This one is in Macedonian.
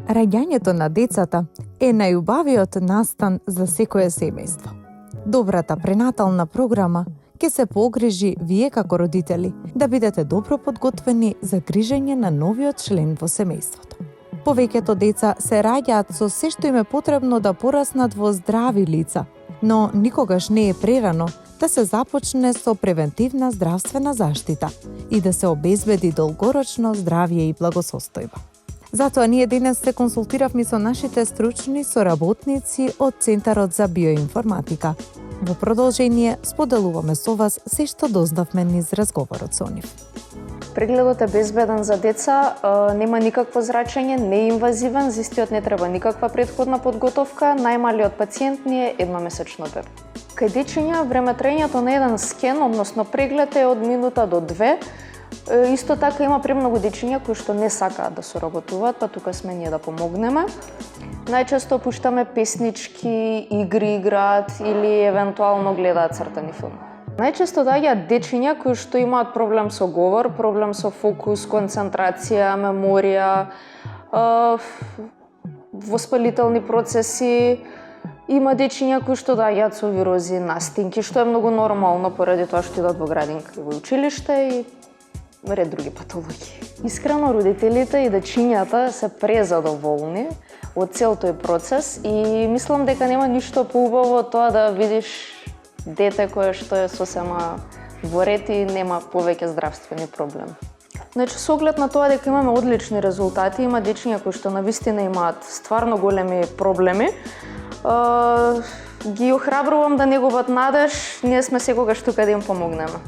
Раѓањето на децата е најубавиот настан за секое семејство. Добрата пренатална програма ќе се погрижи вие како родители да бидете добро подготвени за грижење на новиот член во семејството. Повеќето деца се раѓаат со се што им е потребно да пораснат во здрави лица, но никогаш не е прерано да се започне со превентивна здравствена заштита и да се обезбеди долгорочно здравје и благосостојба. Затоа ние денес се консултиравме со нашите стручни соработници од Центарот за биоинформатика. Во продолжение споделуваме со вас се што дознавме низ разговорот со нив. Прегледот е безбеден за деца, нема никакво зрачење, не е инвазивен, за истиот не треба никаква претходна подготовка, најмалиот пациент ни е едномесечно бебе. Кај дечиња време траењето на еден скен, односно преглед е од минута до 2. Исто така има премногу дечиња кои што не сакаат да соработуваат, па тука сме ние да помогнеме. Најчесто пуштаме песнички, игри играат или евентуално гледаат цртани филм. Најчесто доаѓаат дечиња кои што имаат проблем со говор, проблем со фокус, концентрација, меморија, воспалителни процеси. Има дечиња кои што доаѓаат со вирози, настинки, што е многу нормално поради тоа што идат во градинка и во училиште и ред други патологии. Искрено, родителите и дечињата се презадоволни од цел тој процес и мислам дека нема ништо поубаво од тоа да видиш дете кое што е сосема во ред и нема повеќе здравствени проблеми. Значи, со оглед на тоа дека имаме одлични резултати, има дечиња кои што навистина имаат стварно големи проблеми, ги охрабрувам да не губат надеж, ние сме секогаш тука да им помогнеме.